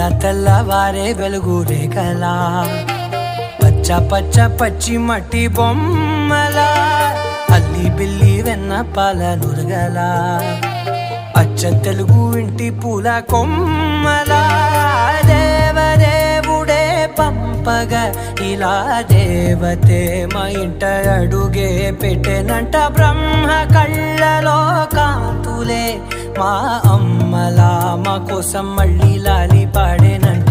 ఇలా తెల్లవారే వెలుగు రేఖలా పచ్చ పచ్చ పచ్చి మట్టి బొమ్మలా అల్లి బిల్లి వెన్న పాల నురగలా అచ్చ తెలుగు ఇంటి పూల కొమ్మలా దేవదేవుడే పంపగా ఇలా దేవతే మా ఇంట అడుగే పెట్టెనంట బ్రహ్మ కళ్ళలో కాంతులే మా అమ్మలా మా కోసం మళ్ళీ లాలి పాడేనంట.